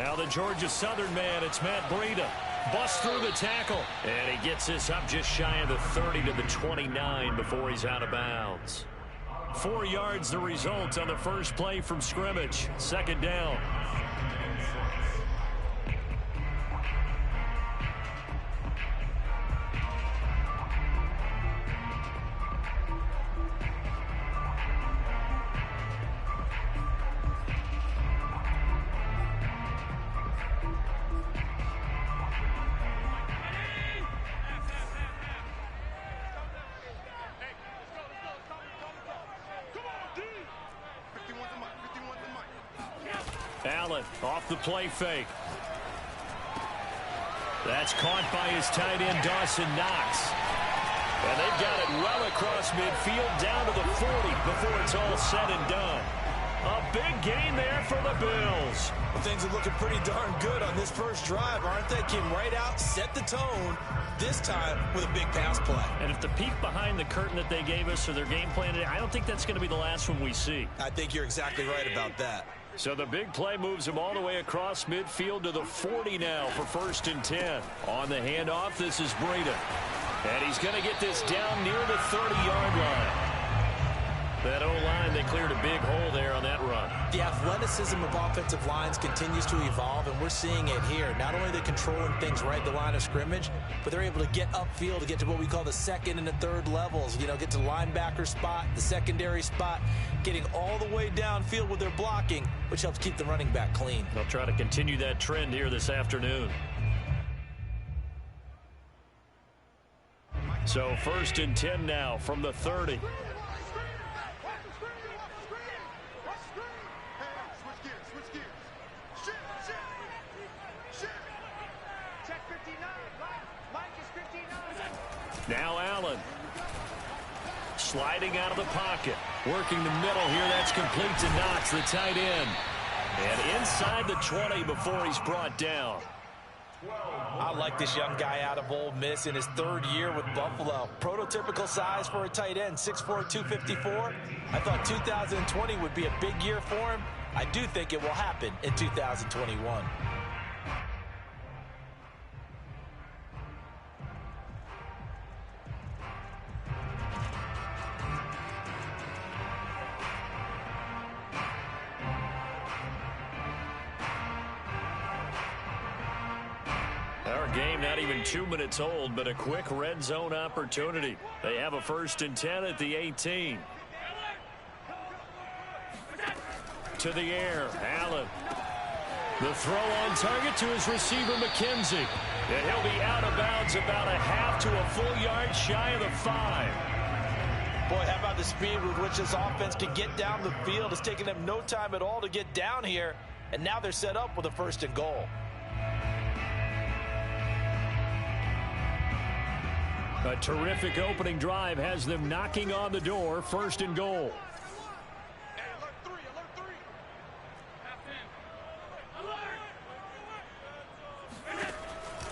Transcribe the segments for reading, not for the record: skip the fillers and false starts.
Now the Georgia Southern man, it's Matt Breida. Busts through the tackle. And he gets this up just shy of the 30 to the 29 before he's out of bounds. 4 yards the result on the first play from scrimmage. Second down. Allen off the play fake. That's caught by his tight end, Dawson Knox. And they've got it well across midfield down to the 40 before it's all said and done. A big gain there for the Bills. Well, things are looking pretty darn good on this first drive, aren't they? Came right out, set the tone, this time with a big pass play. And if the peek behind the curtain that they gave us or their game plan, I don't think that's going to be the last one we see. I think you're exactly right about that. So the big play moves him all the way across midfield to the 40 now for 1st and 10. On the handoff, this is Breida. And he's going to get this down near the 30-yard line. That O-line, they cleared a big hole there on that run. The athleticism of offensive lines continues to evolve, and we're seeing it here. Not only are they controlling things right at the line of scrimmage, but they're able to get upfield to get to what we call the second and the third levels. You know, get to the linebacker spot, the secondary spot, getting all the way downfield with their blocking, which helps keep the running back clean. They'll try to continue that trend here this afternoon. So 1st and 10 now from the 30. Now Allen. Sliding out of the pocket. Working the middle here. That's complete to Knox, the tight end. And inside the 20 before he's brought down. I like this young guy out of Ole Miss in his 3rd year with Buffalo. Prototypical size for a tight end, 6'4", 254. I thought 2020 would be a big year for him. I do think it will happen in 2021. Game not even 2 minutes old, but a quick red zone opportunity. They have a 1st and 10 at the 18. To the air, Allen. The throw on target to his receiver, McKenzie. And he'll be out of bounds about a half to a full yard shy of the 5. Boy, how about the speed with which this offense can get down the field? It's taken them no time at all to get down here, and now they're set up with a 1st and goal. A terrific opening drive has them knocking on the door. 1st and goal.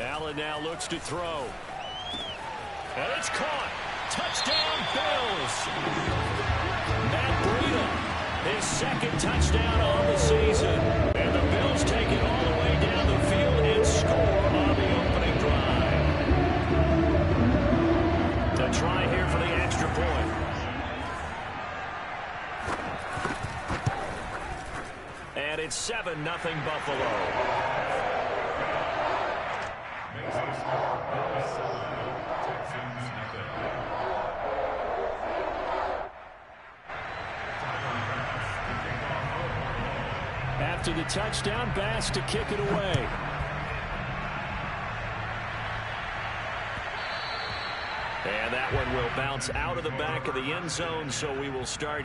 Allen now looks to throw. And it's caught. Touchdown, Bills. Matt Breida, his 2nd touchdown on the season. And the Bills take it all the way down the field and score on the opening drive. To try here for the extra point. And it's 7-0 Buffalo. After the touchdown, Bass to kick it away. And that one will bounce out of the back of the end zone, so we will start.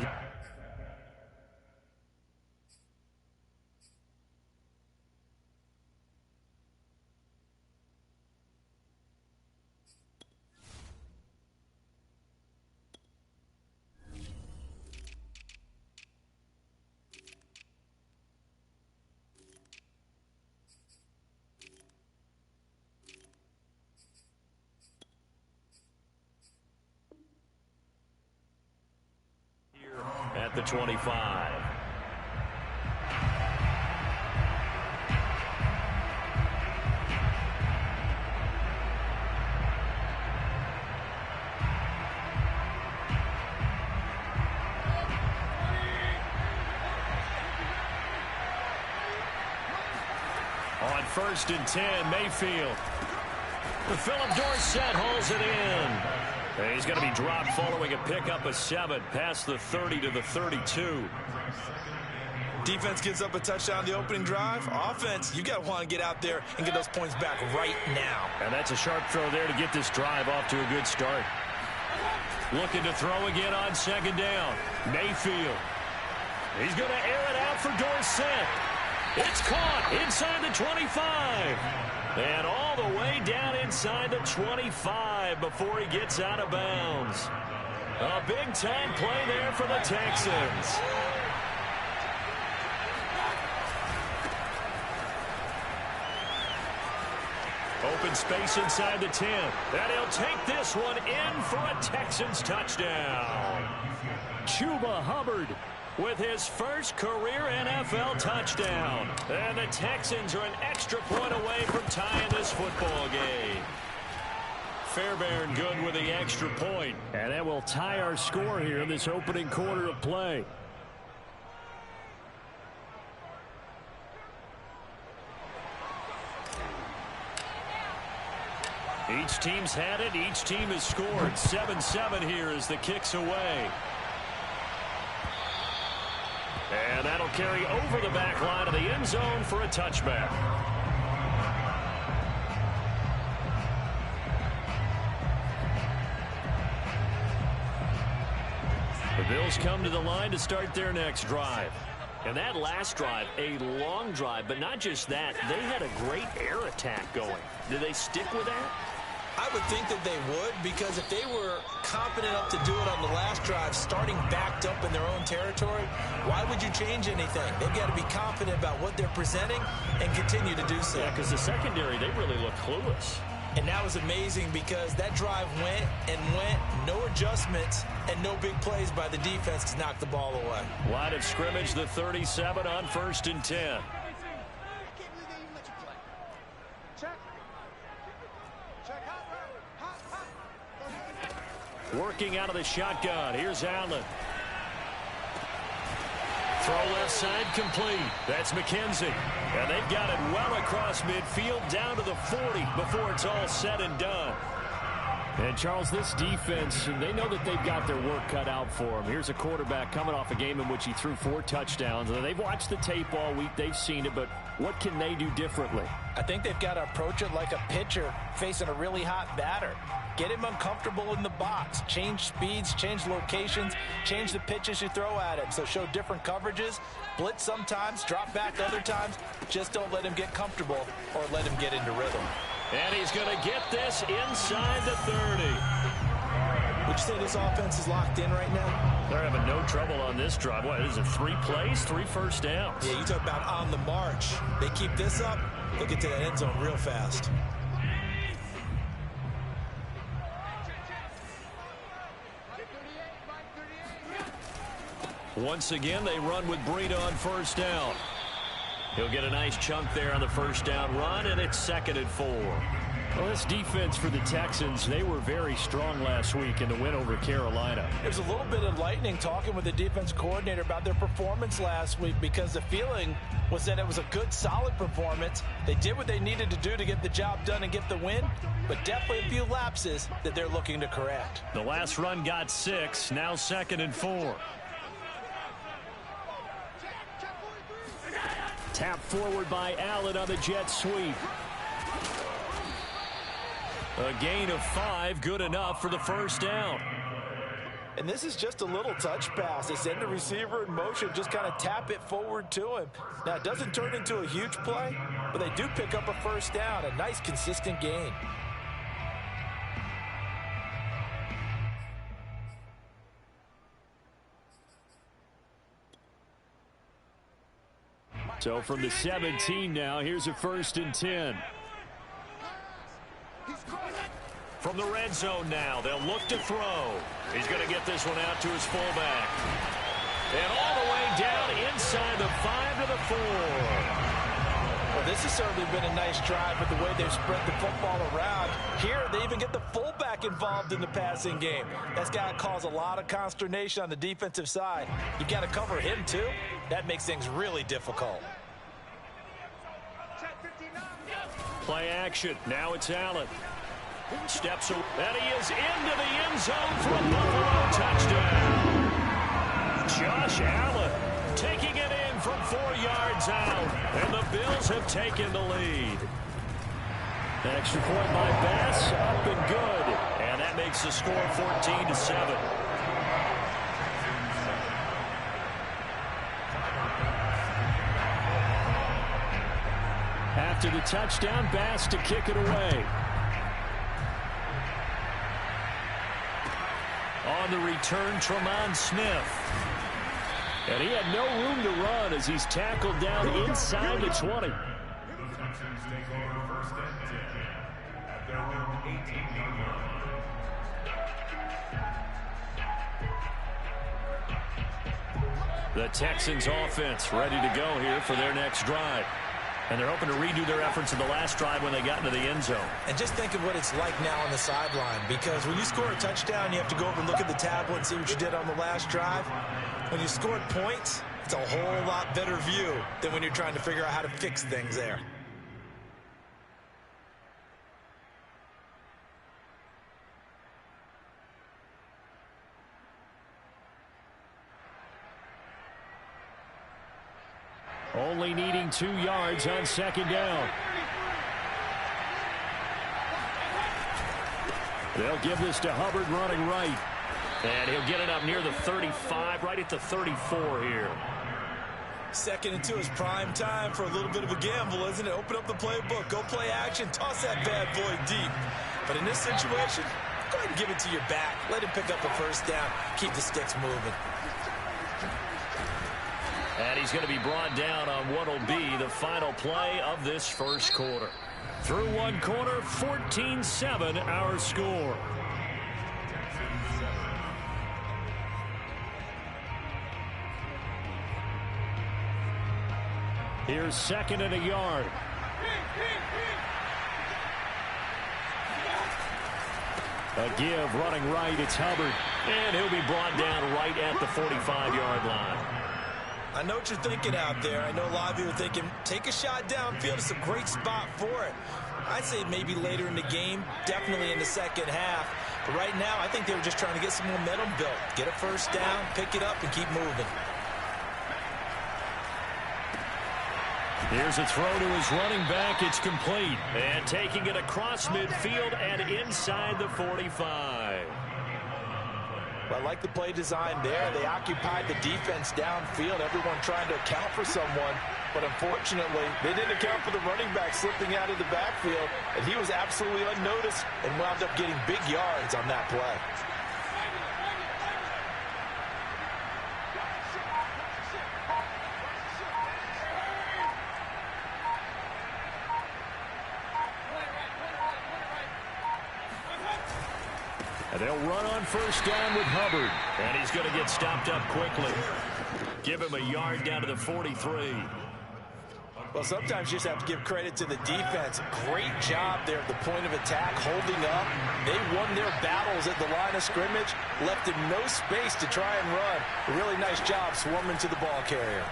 At the 25. first and 10. Mayfield. Philip Dorsett hauls it in. And he's going to be dropped following a pickup of 7 past the 30 to the 32. Defense gives up a touchdown the opening drive. Offense, you got to want to get out there and get those points back right now. And that's a sharp throw there to get this drive off to a good start. Looking to throw again on second down. Mayfield. He's going to air it out for Dorsett. It's caught inside the 25. And all the way down inside the 25 before he gets out of bounds. A big-time play there for the Texans. Open space inside the 10. And he'll take this one in for a Texans touchdown. Chuba Hubbard with his first career NFL touchdown. And the Texans are an extra point away from tying this football game. Fairbairn good with the extra point. And that will tie our score here in this opening quarter of play. Each team's had it. Each team has scored. 7-7 here as the kick's away. And that'll carry over the back line of the end zone for a touchback. The Bills come to the line to start their next drive. And that last drive, a long drive, but not just that. They had a great air attack going. Did they stick with that? I would think that they would, because if they were confident enough to do it on the last drive, starting backed up in their own territory, why would you change anything? They've got to be confident about what they're presenting and continue to do so. Yeah, because the secondary, they really look clueless. And that was amazing because that drive went and went, no adjustments, and no big plays by the defense to knock the ball away. Line of scrimmage, the 37 on 1st and 10. Working out of the shotgun. Here's Allen. Throw left side complete. That's McKenzie. And they've got it well across midfield down to the 40 before it's all said and done. And, Charles, this defense, they know that they've got their work cut out for them. Here's a quarterback coming off a game in which he threw 4 touchdowns. They've watched the tape all week. They've seen it, but what can they do differently? I think they've got to approach it like a pitcher facing a really hot batter. Get him uncomfortable in the box. Change speeds, change locations, change the pitches you throw at him. So show different coverages, blitz sometimes, drop back other times. Just don't let him get comfortable or let him get into rhythm. And he's going to get this inside the 30. Would you say this offense is locked in right now? They're having no trouble on this drive. What is it, 3 plays, 3 first downs? Yeah, you talk about on the march. They keep this up, they'll get to that end zone real fast. Once again, they run with Breida on first down. He'll get a nice chunk there on the first down run, and it's 2nd and 4. Well, this defense for the Texans, they were very strong last week in the win over Carolina. There's a little bit enlightening talking with the defense coordinator about their performance last week, because the feeling was that it was a good, solid performance. They did what they needed to do to get the job done and get the win, but definitely a few lapses that they're looking to correct. The last run got 6, now 2nd and 4. Tap forward by Allen on the jet sweep. A gain of 5, good enough for the first down. And this is just a little touch pass. They send the receiver in motion, just kind of tap it forward to him. Now, it doesn't turn into a huge play, but they do pick up a first down, a nice, consistent gain. So from the 17 now, here's a 1st and 10. From the red zone now, they'll look to throw. He's going to get this one out to his fullback. And all the way down inside the 5 to the 4. Well, this has certainly been a nice drive with the way they've spread the football around. Here, they even get the fullback involved in the passing game. That's got to cause a lot of consternation on the defensive side. You've got to cover him, too. That makes things really difficult. Play action. Now it's Allen. Steps away. And he is into the end zone for a Buffalo touchdown. Josh Allen taking it in from 4 yards out. And the Bills have taken the lead. An extra point by Bass. Up and good. And that makes the score 14-7. After the touchdown, Bass to kick it away. On the return, Tremont Smith. And he had no room to run as he's tackled down inside the 20. The Texans offense ready to go here for their next drive. And they're hoping to redo their efforts in the last drive when they got into the end zone. And just think of what it's like now on the sideline, because when you score a touchdown, you have to go over and look at the tablet and see what you did on the last drive. When you scored points, it's a whole lot better view than when you're trying to figure out how to fix things there. Only needing 2 yards on second down. They'll give this to Hubbard running right. And he'll get it up near the 35, right at the 34 here. 2nd and 2 is prime time for a little bit of a gamble, isn't it? Open up the playbook, go play action, toss that bad boy deep. But in this situation, go ahead and give it to your back. Let him pick up a first down. Keep the sticks moving. And he's going to be brought down on what will be the final play of this first quarter. Through one quarter, 14-7 our score. Here's 2nd and a yard. A give running right, it's Hubbard. And he'll be brought down right at the 45-yard line. I know what you're thinking out there. I know a lot of you are thinking, take a shot downfield. It's a great spot for it. I'd say maybe later in the game, definitely in the second half. But right now, I think they were just trying to get some momentum built. Get a first down, pick it up, and keep moving. Here's a throw to his running back. It's complete. And taking it across midfield and inside the 45. I like the play design there. They occupied the defense downfield, everyone trying to account for someone. But unfortunately, they didn't account for the running back slipping out of the backfield. And he was absolutely unnoticed and wound up getting big yards on that play. And they'll run on first down with Hubbard. And he's going to get stopped up quickly. Give him a yard down to the 43. Well, sometimes you just have to give credit to the defense. Great job there at the point of attack, holding up. They won their battles at the line of scrimmage, left him no space to try and run. A really nice job swarming to the ball carrier.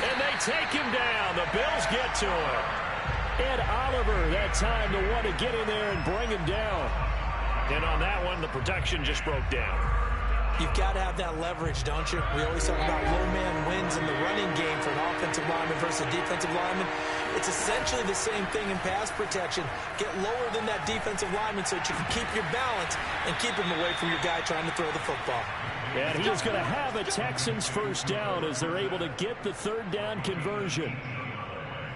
And they take him down. The Bills get to him. Ed Oliver, that time to want to get in there and bring him down. And on that one, the protection just broke down. You've got to have that leverage, don't you? We always talk about low man wins in the running game for an offensive lineman versus a defensive lineman. It's essentially the same thing in pass protection. Get lower than that defensive lineman so that you can keep your balance and keep him away from your guy trying to throw the football. And he is going to have a Texans first down as they're able to get the third down conversion.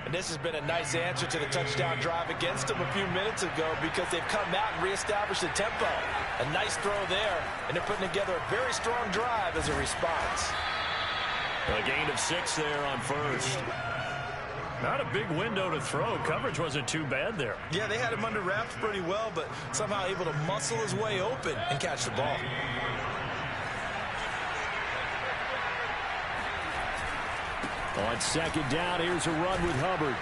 And this has been a nice answer to the touchdown drive against them a few minutes ago because they've come out and reestablished the tempo. A nice throw there, and they're putting together a very strong drive as a response. A gain of 6 there on first. Not a big window to throw. Coverage wasn't too bad there. Yeah, they had him under wraps pretty well, but somehow able to muscle his way open and catch the ball. On second down, here's a run with Hubbard.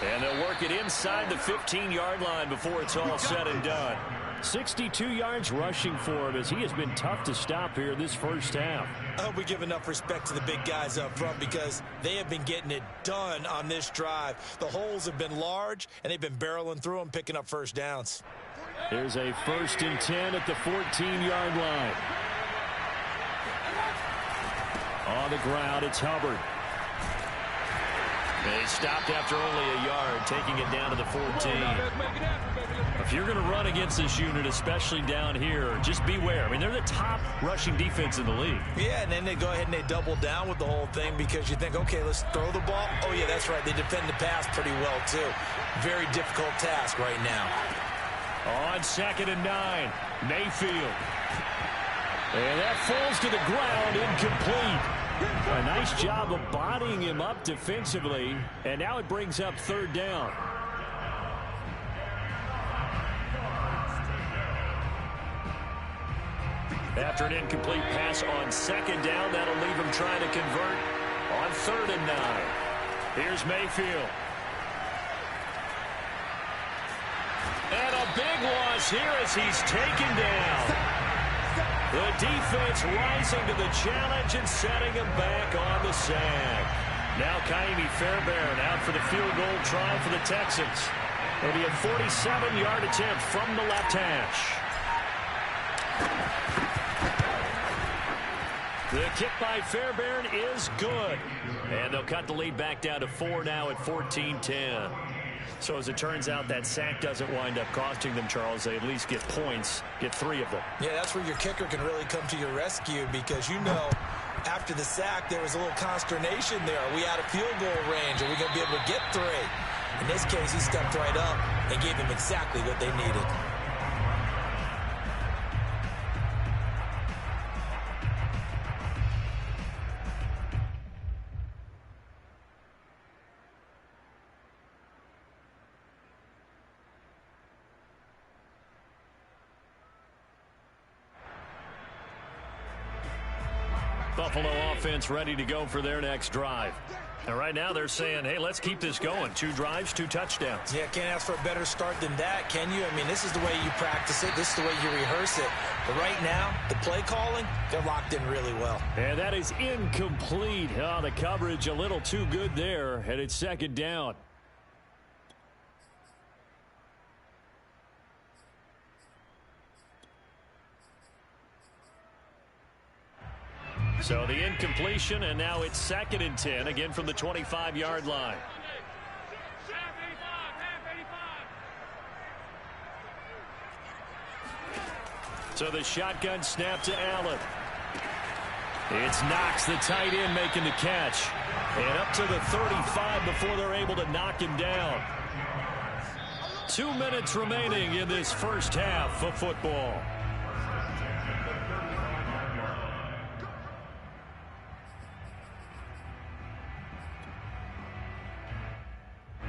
And they'll work it inside the 15-yard line before it's all said and done. 62 yards rushing for him as he has been tough to stop here this first half. I hope we give enough respect to the big guys up front because they have been getting it done on this drive. The holes have been large, and they've been barreling through them, picking up first downs. Here's a 1st and 10 at the 14-yard line. On the ground, it's Hubbard. They stopped after only a yard, taking it down to the 14. If you're going to run against this unit, especially down here, just beware. I mean, they're the top rushing defense in the league. Yeah, and then they go ahead and they double down with the whole thing because you think, okay, let's throw the ball. Oh, yeah, that's right. They defend the pass pretty well, too. Very difficult task right now. On 2nd and 9, Mayfield. And that falls to the ground, incomplete. A nice job of bodying him up defensively, and now it brings up 3rd down. After an incomplete pass on 2nd down, that'll leave him trying to convert on 3rd and 9. Here's Mayfield. And a big loss here as he's taken down. The defense rising to the challenge and setting him back on the sack. Now Kaimi Fairbairn out for the field goal try for the Texans. It'll be a 47-yard attempt from the left hash. The kick by Fairbairn is good. And they'll cut the lead back down to 4 now at 14-10. So as it turns out, that sack doesn't wind up costing them, Charles. They at least get points, get 3 of them. Yeah, that's where your kicker can really come to your rescue because, you know, after the sack, there was a little consternation there. Are we out of field goal range? Are we going to be able to get 3? In this case, he stepped right up and gave them exactly what they needed. Buffalo offense ready to go for their next drive. And right now they're saying, hey, let's keep this going. 2 drives, 2 touchdowns. Yeah, can't ask for a better start than that, can you? I mean, this is the way you practice it. This is the way you rehearse it. But right now, the play calling, they're locked in really well. And that is incomplete. Oh, the coverage a little too good there, and it's 2nd down. So the incompletion, and now it's 2nd and 10, again from the 25-yard line. So the shotgun snap to Allen. It's Knox, the tight end, making the catch. And up to the 35 before they're able to knock him down. 2 minutes remaining in this first half of football.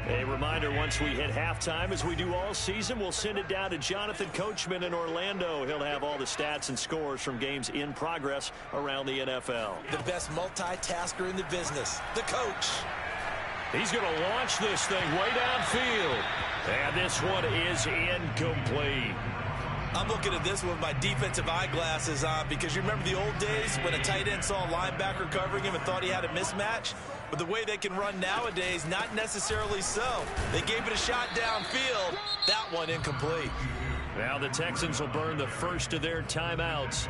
A reminder, once we hit halftime, as we do all season, we'll send it down to Jonathan Coachman in Orlando. He'll have all the stats and scores from games in progress around the NFL. The best multitasker in the business, the coach. He's going to launch this thing way downfield. And this one is incomplete. I'm looking at this with my defensive eyeglasses on because you remember the old days when a tight end saw a linebacker covering him and thought he had a mismatch? But the way they can run nowadays, not necessarily so. They gave it a shot downfield. That one incomplete. Now the Texans will burn the first of their timeouts.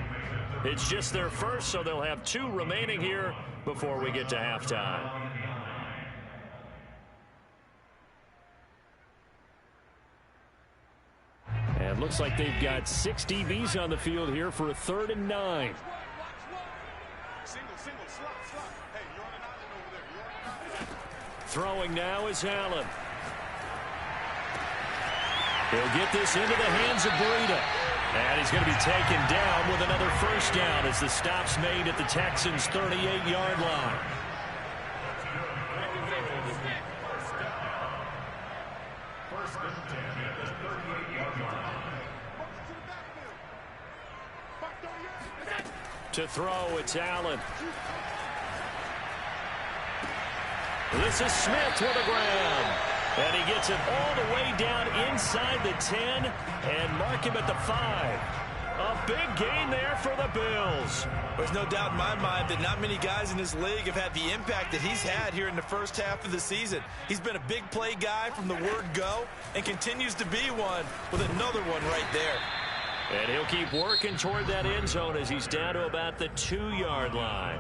It's just their first, so they'll have 2 remaining here before we get to halftime. And looks like they've got 6 DBs on the field here for a 3rd and 9. Throwing now is Allen. He'll get this into the hands of Breida. And he's going to be taken down with another first down as the stop's made at the Texans' 38-yard line. To throw, it's Allen. This is Smith with a grab. And he gets it all the way down inside the 10 and mark him at the 5. A big gain there for the Bills. There's no doubt in my mind that not many guys in this league have had the impact that he's had here in the first half of the season. He's been a big play guy from the word go and continues to be one with another one right there. And he'll keep working toward that end zone as he's down to about the 2-yard line.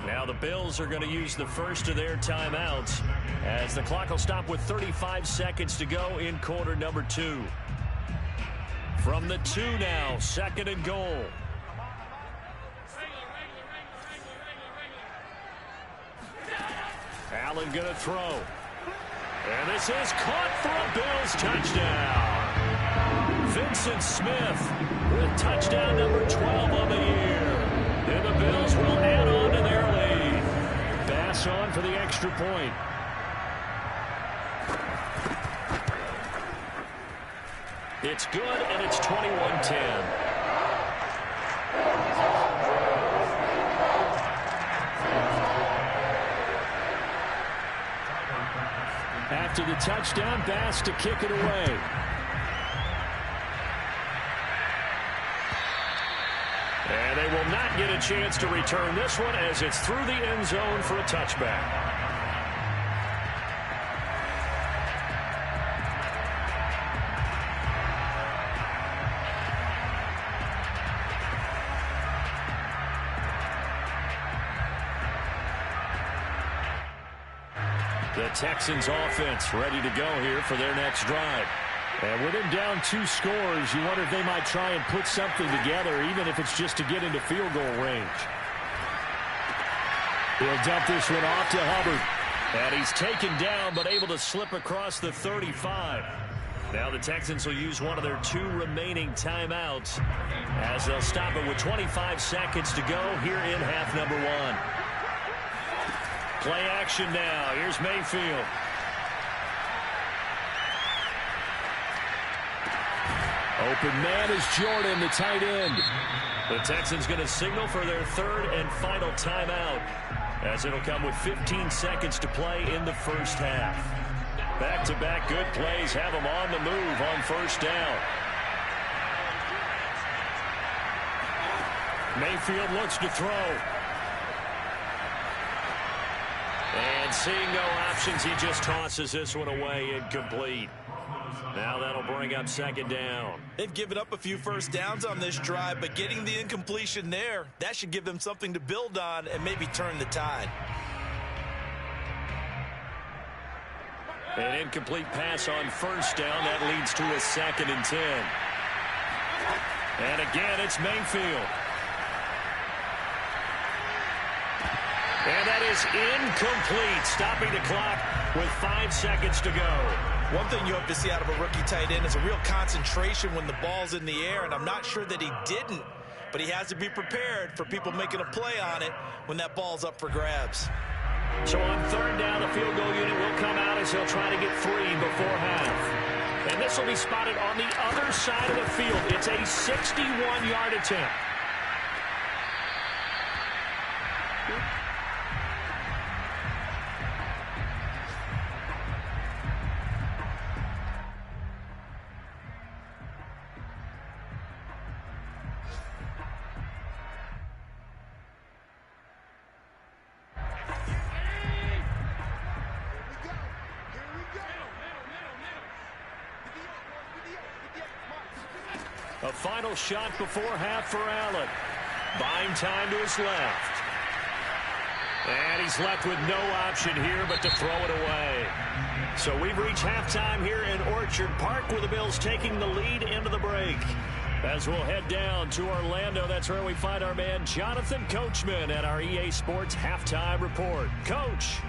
Now the Bills are going to use the first of their timeouts as the clock will stop with 35 seconds to go in quarter number 2. From the 2 now, 2nd and goal. Allen going to throw. And this is caught for a Bills touchdown. Vincent Smith with touchdown number 12 on the year. And the Bills will add on to their lead. Bass on for the extra point. It's good, and it's 21-10. After the touchdown, Bass to kick it away. And they will not get a chance to return this one as it's through the end zone for a touchback. The Texans offense ready to go here for their next drive. And with him down 2 scores, you wonder if they might try and put something together, even if it's just to get into field goal range. He'll dump this one off to Hubbard. And he's taken down, but able to slip across the 35. Now the Texans will use one of their 2 remaining timeouts as they'll stop it with 25 seconds to go here in half number 1. Play action now. Here's Mayfield. Open man is Jordan, the tight end. The Texans going to signal for their 3rd and final timeout as it'll come with 15 seconds to play in the first half. Back-to-back good plays have them on the move on first down. Mayfield looks to throw. And seeing no options, he just tosses this one away incomplete. Now that'll bring up 2nd down. They've given up a few first downs on this drive, but getting the incompletion there, that should give them something to build on and maybe turn the tide. An incomplete pass on first down. That leads to a 2nd and 10. And again, it's Mayfield. And that is incomplete, stopping the clock with 5 seconds to go. One thing you hope to see out of a rookie tight end is a real concentration when the ball's in the air, and I'm not sure that he didn't, but he has to be prepared for people making a play on it when that ball's up for grabs. So on 3rd down, the field goal unit will come out as he'll try to get 3 before half. And this will be spotted on the other side of the field. It's a 61-yard attempt. A final shot before half for Allen. Buying time to his left. And he's left with no option here but to throw it away. So we've reached halftime here in Orchard Park with the Bills taking the lead into the break. As we'll head down to Orlando, that's where we find our man Jonathan Coachman at our EA Sports Halftime Report. Coach.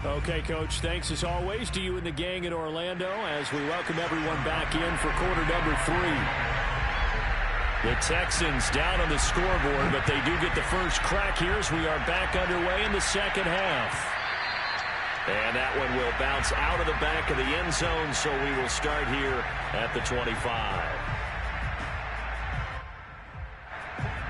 Okay, Coach, thanks as always to you and the gang in Orlando as we welcome everyone back in for quarter number 3. The Texans down on the scoreboard, but they do get the first crack here as we are back underway in the second half. And that one will bounce out of the back of the end zone, so we will start here at the 25.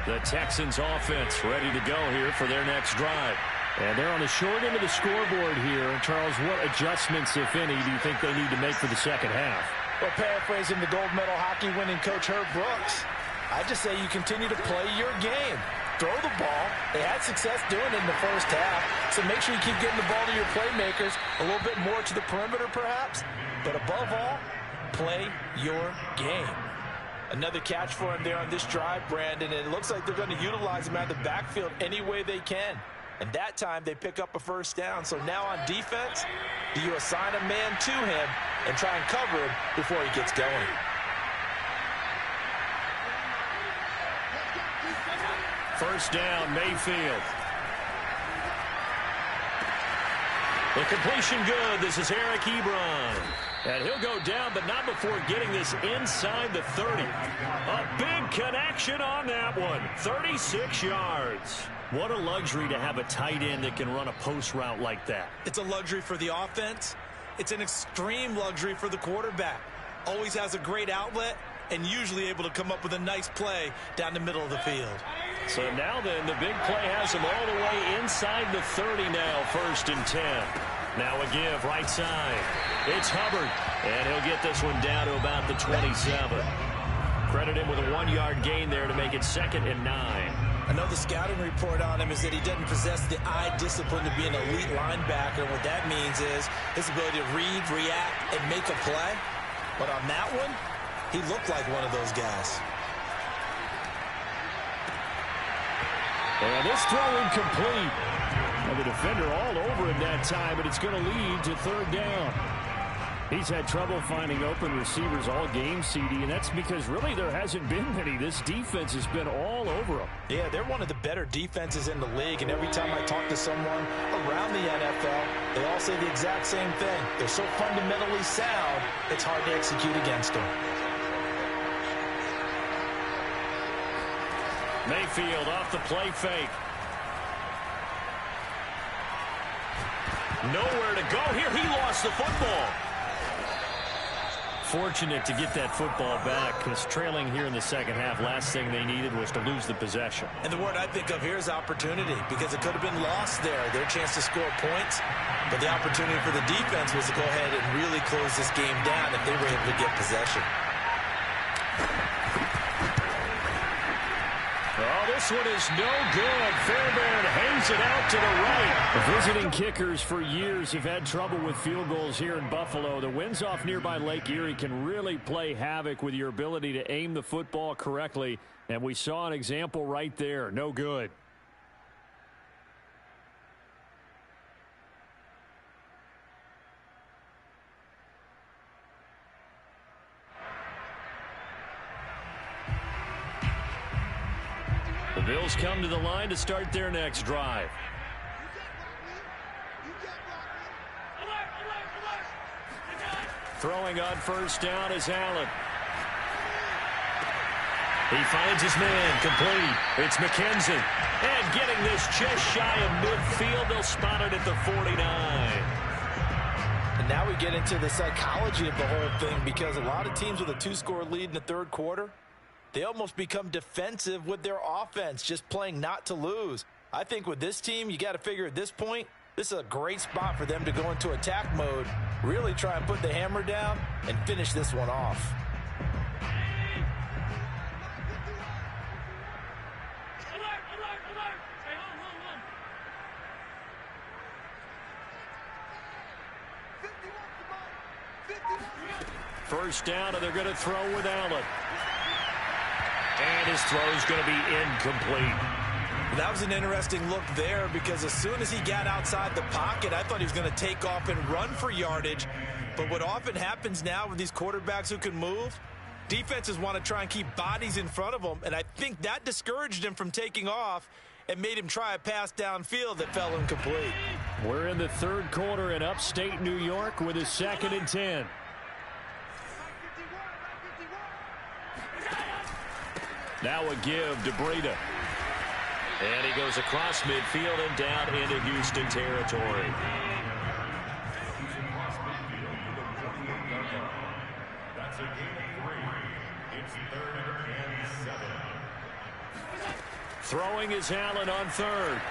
The Texans offense ready to go here for their next drive. And they're on the short end of the scoreboard here. And, Charles, what adjustments, if any, do you think they need to make for the second half? Well, paraphrasing the gold medal hockey winning coach Herb Brooks, I just say you continue to play your game. Throw the ball. They had success doing it in the first half, so make sure you keep getting the ball to your playmakers, a little bit more to the perimeter perhaps, but above all, play your game. Another catch for him there on this drive, Brandon, and it looks like they're going to utilize him out of the backfield any way they can. And that time they pick up a first down. So now on defense, do you assign a man to him and try and cover him before he gets going? First down, Mayfield. The completion good. This is Eric Ebron. And he'll go down, but not before getting this inside the 30. A big connection on that one. 36 yards. What a luxury to have a tight end that can run a post route like that. It's a luxury for the offense. It's an extreme luxury for the quarterback. Always has a great outlet and usually able to come up with a nice play down the middle of the field. So now then, the big play has him all the way inside the 30 now, 1st and 10. Now a give, right side. It's Hubbard, and he'll get this one down to about the 27. Credit him with a 1-yard gain there to make it 2nd and 9. I know the scouting report on him is that he doesn't possess the eye discipline to be an elite linebacker. And what that means is his ability to read, react, and make a play. But on that one, he looked like one of those guys. And this throw incomplete. And the defender all over him that time, but it's going to lead to 3rd down. He's had trouble finding open receivers all game, CD, and that's because really there hasn't been many. This defense has been all over them. Yeah, they're one of the better defenses in the league, and every time I talk to someone around the NFL, they all say the exact same thing. They're so fundamentally sound, it's hard to execute against them. Mayfield off the play fake. Nowhere to go here. He lost the football. Fortunate to get that football back, because trailing here in the second half, last thing they needed was to lose the possession. And the word I think of here is opportunity, because it could have been lost there. Their chance to score points, but the opportunity for the defense was to go ahead and really close this game down if they were able to get possession. Oh, this one is no good. Fairbairn hangs it out to the right. The visiting kickers for years have had trouble with field goals here in Buffalo. The winds off nearby Lake Erie can really play havoc with your ability to aim the football correctly. And we saw an example right there. No good. The Bills come to the line to start their next drive. Throwing on first down is Allen. He finds his man, complete. It's McKenzie. And getting this just shy of midfield, they'll spot it at the 49. And now we get into the psychology of the whole thing, because a lot of teams with a 2-score lead in the third quarter, they almost become defensive with their offense, just playing not to lose. I think with this team, you got to figure at this point, this is a great spot for them to go into attack mode, really try and put the hammer down and finish this one off. First down, and they're going to throw with Allen. And his throw is going to be incomplete. That was an interesting look there, because as soon as he got outside the pocket, I thought he was going to take off and run for yardage. But what often happens now with these quarterbacks who can move, defenses want to try and keep bodies in front of them, and I think that discouraged him from taking off and made him try a pass downfield that fell incomplete. We're in the third quarter in upstate New York with a 2nd and 10. Now a give to Breida. And he goes across midfield and down into Houston territory. That's a gain of 3. It's 3rd and 7. Throwing is Allen on 3rd.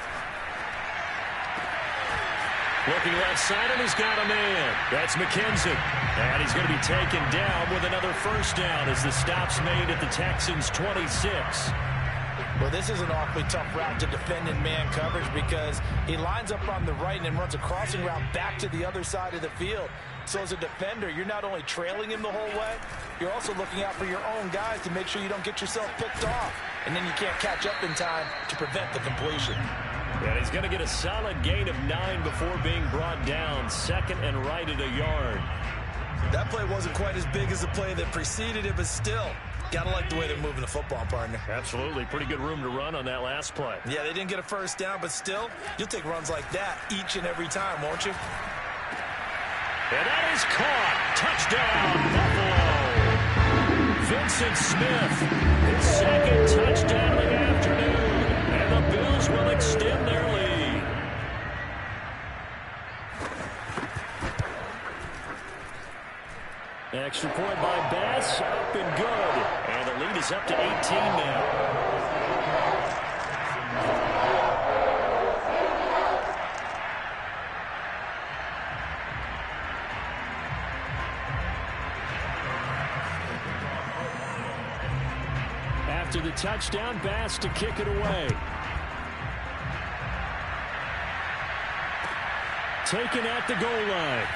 Looking left side, and he's got a man. That's McKenzie. And he's going to be taken down with another first down as the stop's made at the Texans' 26. Well, this is an awfully tough route to defend in man coverage because he lines up on the right and then runs a crossing route back to the other side of the field. So as a defender, you're not only trailing him the whole way, you're also looking out for your own guys to make sure you don't get yourself picked off. And then you can't catch up in time to prevent the completion. And he's going to get a solid gain of 9 before being brought down. Second and right at a yard. That play wasn't quite as big as the play that preceded it, but still, gotta like the way they're moving the football, partner. Absolutely. Pretty good room to run on that last play. Yeah, they didn't get a first down, but still, you'll take runs like that each and every time, won't you? And that is caught. Touchdown, Buffalo. Vincent Smith, his second touchdown of the afternoon. And the Bills will extend their lead. Extra point by Bass, up and good. And the lead is up to 18 now. After the touchdown, Bass to kick it away. Taken at the goal line.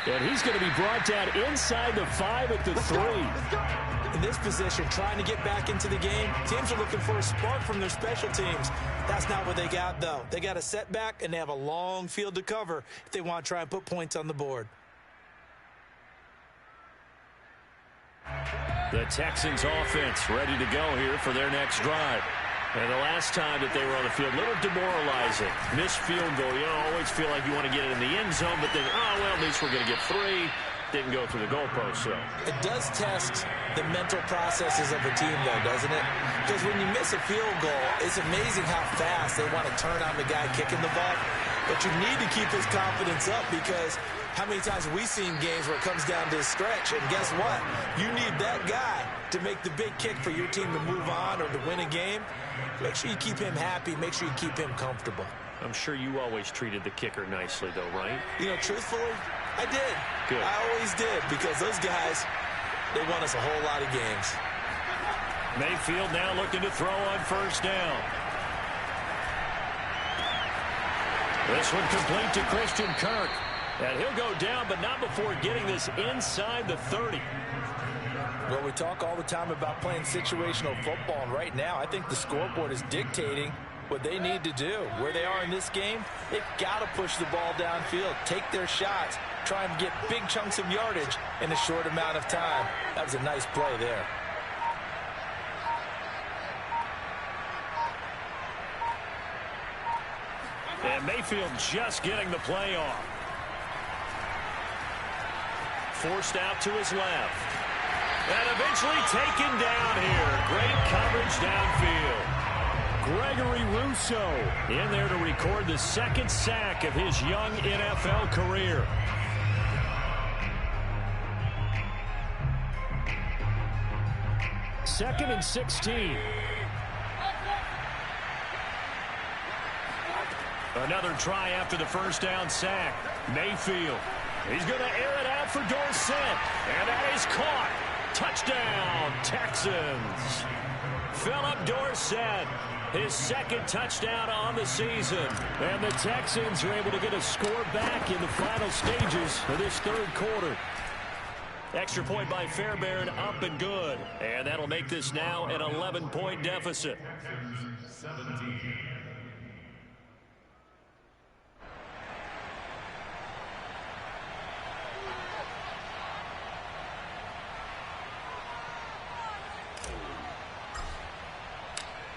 And he's going to be brought down inside the 5 at the 3. In this position, trying to get back into the game, teams are looking for a spark from their special teams. That's not what they got, though. They got a setback, and they have a long field to cover if they want to try and put points on the board. The Texans offense ready to go here for their next drive. And the last time that they were on the field, a little demoralizing. Missed field goal. You always feel like you want to get it in the end zone, but then, oh, well, at least we're going to get 3. Didn't go through the goalpost, so. It does test the mental processes of a team, though, doesn't it? Because when you miss a field goal, it's amazing how fast they want to turn on the guy kicking the ball. But you need to keep his confidence up because how many times have we seen games where it comes down to a stretch? And guess what? You need that guy to make the big kick for your team to move on or to win a game. Make sure you keep him happy. Make sure you keep him comfortable. I'm sure you always treated the kicker nicely, though, right? You know, truthfully, I did. Good. I always did because those guys, they won us a whole lot of games. Mayfield now looking to throw on first down. This one complete to Christian Kirk. And he'll go down, but not before getting this inside the 30. Well, we talk all the time about playing situational football, and right now I think the scoreboard is dictating what they need to do. Where they are in this game, they've got to push the ball downfield, take their shots, try and get big chunks of yardage in a short amount of time. That was a nice play there. And Mayfield just getting the play off. Forced out to his left. And eventually taken down here. Great coverage downfield. Gregory Rousseau in there to record the second sack of his young NFL career. Second and 16. Another try after the first down sack. Mayfield. He's going to air it out for Dorsett. And that is caught. Touchdown, Texans. Philip Dorsett, his second touchdown on the season. And the Texans are able to get a score back in the final stages of this third quarter. Extra point by Fairbairn, up and good. And that'll make this now an 11-point deficit. 17.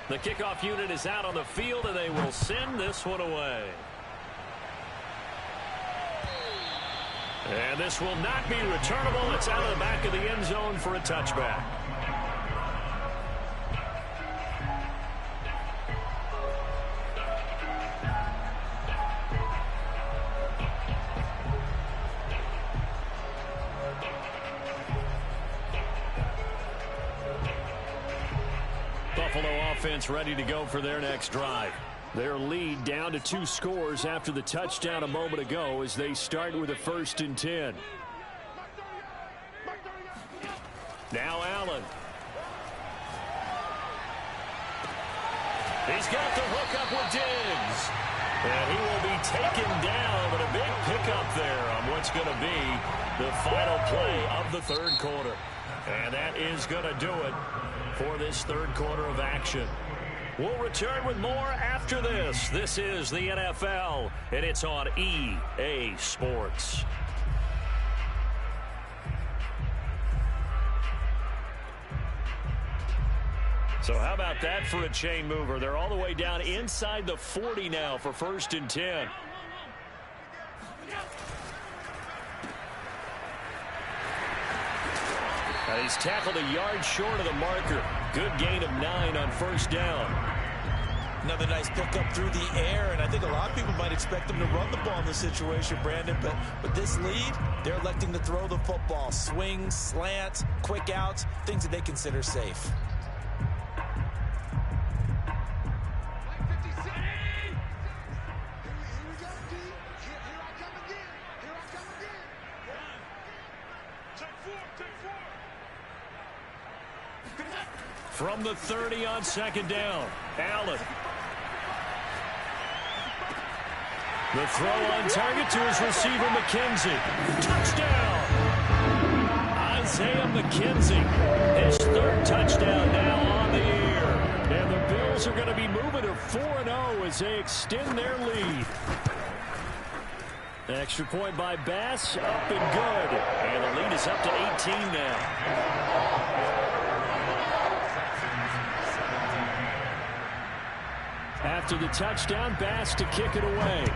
The kickoff unit is out on the field, and they will send this one away. And this will not be returnable. It's out of the back of the end zone for a touchback. Buffalo offense ready to go for their next drive. Their lead down to 2 scores after the touchdown a moment ago as they start with a 1st and 10. Now Allen. He's got the hook up with Diggs. And he will be taken down, but a big pickup there on what's going to be the final play of the 3rd quarter. And that is going to do it for this 3rd quarter of action. We'll return with more after this. This is the NFL, and it's on EA Sports. So how about that for a chain mover? They're all the way down inside the 40 now for 1st and 10. He's tackled a yard short of the marker. Good gain of 9 on 1st down. Another nice pickup through the air, and I think a lot of people might expect them to run the ball in this situation, Brandon, but with this lead, they're electing to throw the football. Swings, slants, quick outs, things that they consider safe. From the 30 on 2nd down, Allen. The throw on target to his receiver, McKenzie. Touchdown! Isaiah McKenzie, his 3rd touchdown now on the year. And the Bills are going to be moving to 4-0 as they extend their lead. Extra point by Bass, up and good. And the lead is up to 18 now. After the touchdown, Bass to kick it away.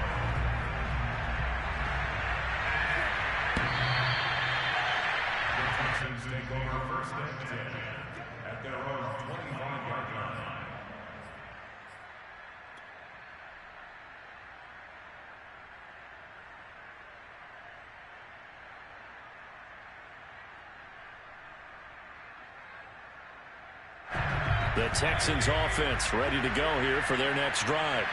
Take over 1st and 10 at their own 25-yard line. The Texans offense ready to go here for their next drive.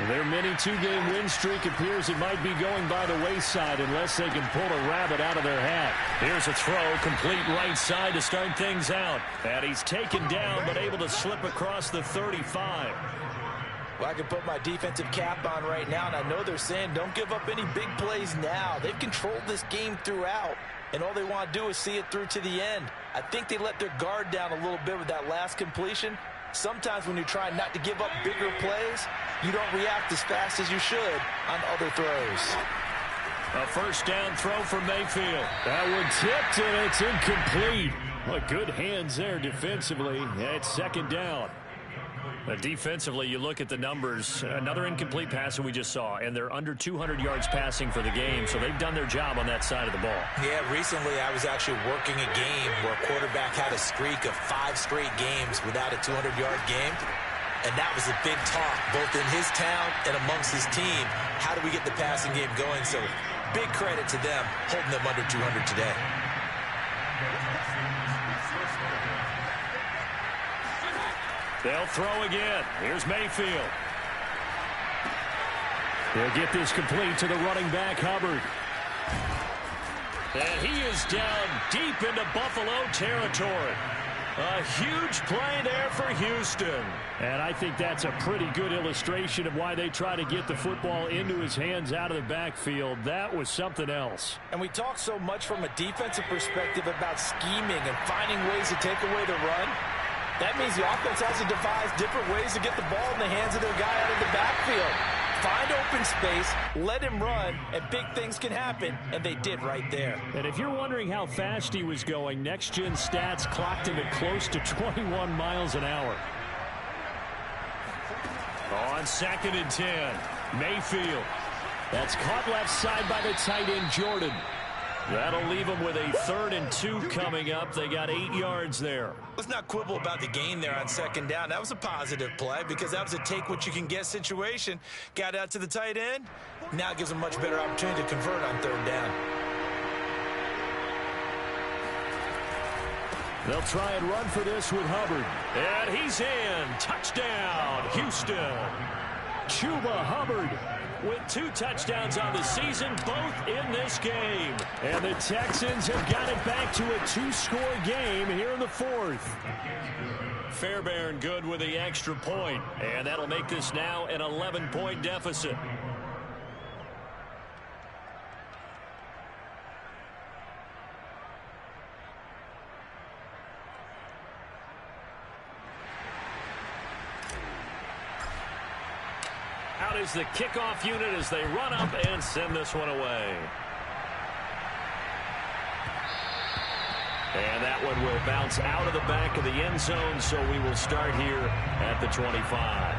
Their mini 2-game win streak appears it might be going by the wayside unless they can pull a rabbit out of their hat. Here's a throw, complete right side to start things out. And he's taken down but able to slip across the 35. Well, I can put my defensive cap on right now, and I know they're saying don't give up any big plays now. They've controlled this game throughout, and all they want to do is see it through to the end. I think they let their guard down a little bit with that last completion. Sometimes when you're trying not to give up bigger plays, you don't react as fast as you should on other throws. A 1st down throw for Mayfield. That one tipped, and it's incomplete. Well, good hands there defensively. It's 2nd down. Defensively, you look at the numbers. Another incomplete pass that we just saw, and they're under 200 yards passing for the game, so they've done their job on that side of the ball. Yeah, recently I was actually working a game where a quarterback had a streak of 5 straight games without a 200-yard game, and that was a big talk, both in his town and amongst his team. How do we get the passing game going? So big credit to them holding them under 200 today. They'll throw again. Here's Mayfield. They'll get this complete to the running back, Hubbard. And he is down deep into Buffalo territory. A huge play there for Houston. And I think that's a pretty good illustration of why they try to get the football into his hands out of the backfield. That was something else. And we talk so much from a defensive perspective about scheming and finding ways to take away the run. That means the offense has to devise different ways to get the ball in the hands of their guy out of the backfield. Find open space, let him run, and big things can happen, and they did right there. And if you're wondering how fast he was going, next-gen stats clocked him at close to 21 miles an hour. On 2nd and 10, Mayfield. That's caught left side by the tight end, Jordan. That'll leave them with a 3rd and 2 coming up. They got 8 yards there. Let's not quibble about the gain there on 2nd down. That was a positive play because that was a take-what-you-can-get situation. Got out to the tight end. Now it gives them much better opportunity to convert on 3rd down. They'll try and run for this with Hubbard. And he's in. Touchdown, Houston. Chuba Hubbard with 2 touchdowns on the season, both in this game. And the Texans have got it back to a 2-score game here in the 4th. Fairbairn good with the extra point, and that'll make this now an 11-point deficit. Out is the kickoff unit as they run up and send this one away. And that one will bounce out of the back of the end zone, so we will start here at the 25.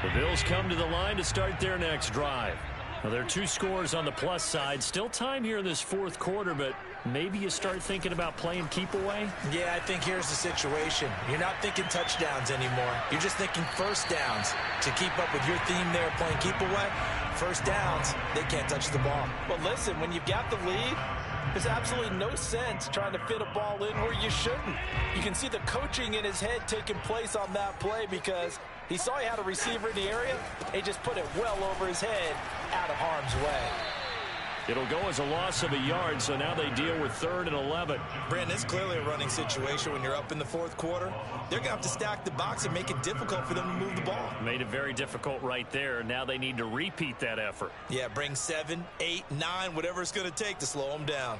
The Bills come to the line to start their next drive. Now, there are 2 scores on the plus side. Still time here in this 4th quarter, but maybe you start thinking about playing keep away? Yeah, I think here's the situation. You're not thinking touchdowns anymore. You're just thinking first downs. To keep up with your theme there, playing keep away, first downs, they can't touch the ball. Well, listen, when you've got the lead, there's absolutely no sense trying to fit a ball in where you shouldn't. You can see the coaching in his head taking place on that play because he saw he had a receiver in the area. He just put it well over his head out of harm's way. It'll go as a loss of a yard, so now they deal with 3rd and 11. Brandon, it's clearly a running situation when you're up in the 4th quarter. They're going to have to stack the box and make it difficult for them to move the ball. Made it very difficult right there. Now they need to repeat that effort. Yeah, bring 7, 8, 9, whatever it's going to take to slow them down.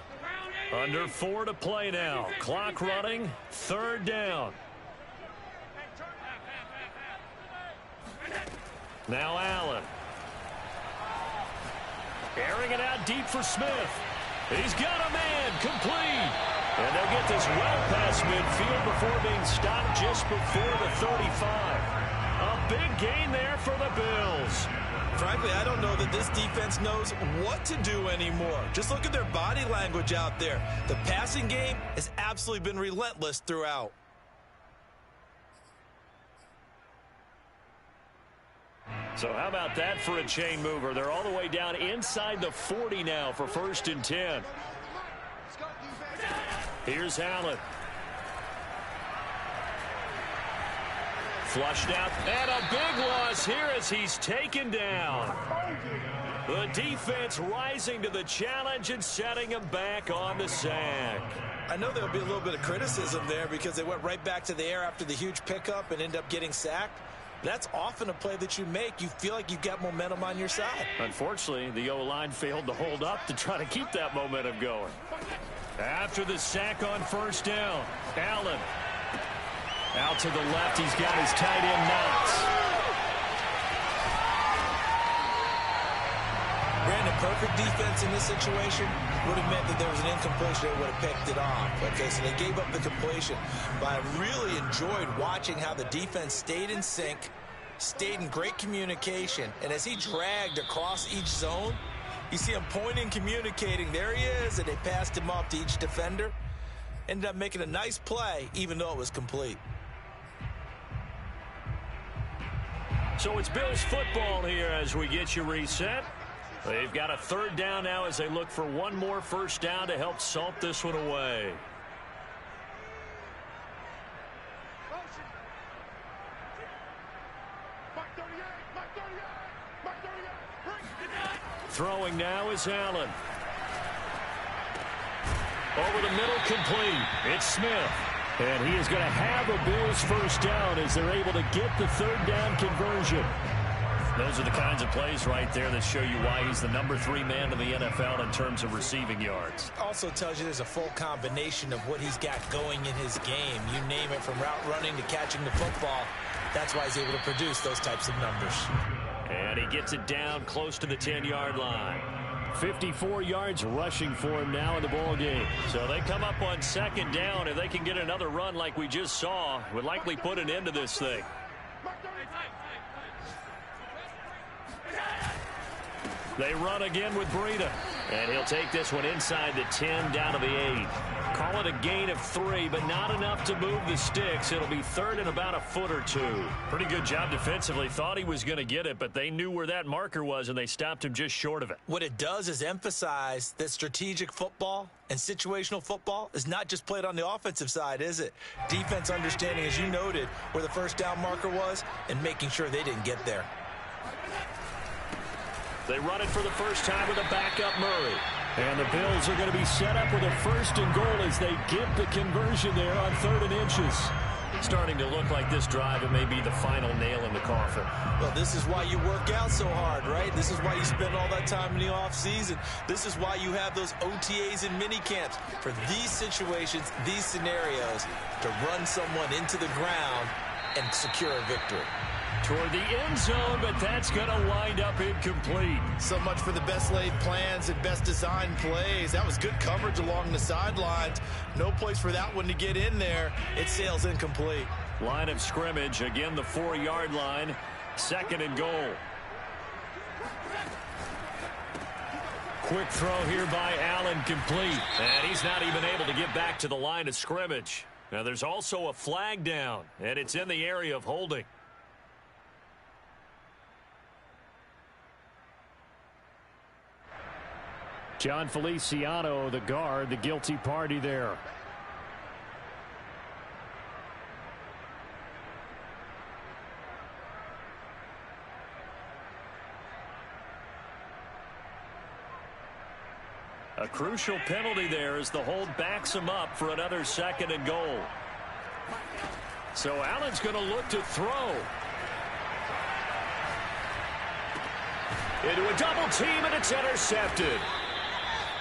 Under 4 to play now. Clock running, 3rd down. Now Allen. Airing it out deep for Smith. He's got a man, complete. And they'll get this well past midfield before being stopped just before the 35. A big gain there for the Bills. Frankly, I don't know that this defense knows what to do anymore. Just look at their body language out there. The passing game has absolutely been relentless throughout. So how about that for a chain mover? They're all the way down inside the 40 now for 1st and 10. Here's Allen. Flushed out, and a big loss here as he's taken down. The defense rising to the challenge and setting him back on the sack. I know there'll be a little bit of criticism there because they went right back to the air after the huge pickup and ended up getting sacked. That's often a play that you make. You feel like you've got momentum on your side. Unfortunately, the O-line failed to hold up to try to keep that momentum going. After the sack on 1st down, Allen. Out to the left, he's got his tight end Knox. Brandon, perfect defense in this situation would have meant that there was an incompletion that would have picked it off. Okay, so they gave up the completion. But I really enjoyed watching how the defense stayed in sync, stayed in great communication, and as he dragged across each zone, you see him pointing, communicating. There he is, and they passed him off to each defender. Ended up making a nice play, even though it was complete. So it's Bills football here as we get you reset. They've got a 3rd down now as they look for one more 1st down to help salt this one away. Throwing now is Allen. Over the middle, complete. It's Smith. And he is going to have a Bills 1st down as they're able to get the 3rd down conversion. Those are the kinds of plays right there that show you why he's the number 3 man in the NFL in terms of receiving yards. Also tells you there's a full combination of what he's got going in his game. You name it, from route running to catching the football. That's why he's able to produce those types of numbers. And he gets it down close to the 10-yard line. 54 yards rushing for him now in the ball game. So they come up on 2nd down. If they can get another run like we just saw, would likely put an end to this thing. They run again with Breida. And he'll take this one inside the 10 down to the 8. Call call it a gain of 3, but not enough to move the sticks. It'll be third and about a foot or two. Pretty good job defensively. Thought he was going to get it, but they knew where that marker was, and they stopped him just short of it. What it does is emphasize that strategic football and situational football is not just played on the offensive side, is it? Defense understanding, as you noted, where the first down marker was and making sure they didn't get there. They run it for the first time with a backup Murray. And the Bills are going to be set up with a first and goal as they get the conversion there on 3rd and inches. Starting to look like this drive, it may be the final nail in the coffin. Well, this is why you work out so hard, right? This is why you spend all that time in the offseason. This is why you have those OTAs and mini camps for these situations, these scenarios, to run someone into the ground and secure a victory. Toward the end zone, but that's going to wind up incomplete. So much for the best laid plans and best designed plays. That was good coverage along the sidelines. No place for that one to get in there. It sails incomplete. Line of scrimmage, again the 4-yard line. 2nd and goal. Quick throw here by Allen, complete. And he's not even able to get back to the line of scrimmage. Now there's also a flag down, and it's in the area of holding. John Feliciano, the guard, the guilty party there. A crucial penalty there as the hold backs him up for another 2nd and goal. So Allen's going to look to throw. Into a double team, and it's intercepted.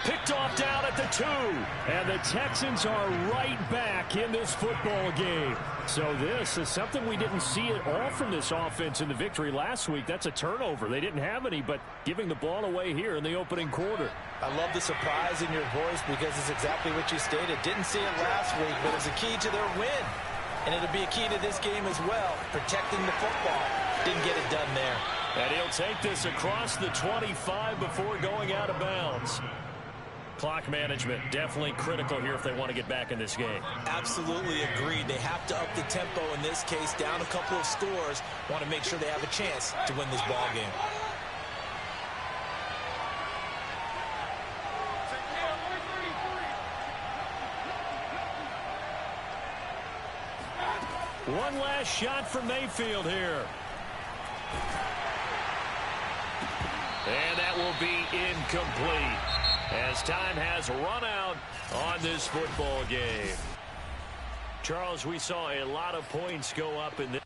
Picked off down at the 2. And the Texans are right back in this football game. So this is something we didn't see at all from this offense in the victory last week. That's a turnover. They didn't have any, but giving the ball away here in the opening quarter. I love the surprise in your voice because it's exactly what you stated. Didn't see it last week, but it's a key to their win. And it'll be a key to this game as well, protecting the football. Didn't get it done there. And he'll take this across the 25 before going out of bounds. Clock management definitely critical here if they want to get back in this game. Absolutely agreed. They have to up the tempo in this case, down a couple of scores. Want to make sure they have a chance to win this ball game. One last shot from Mayfield here. And that will be incomplete as time has run out on this football game. Charles, we saw a lot of points go up in this.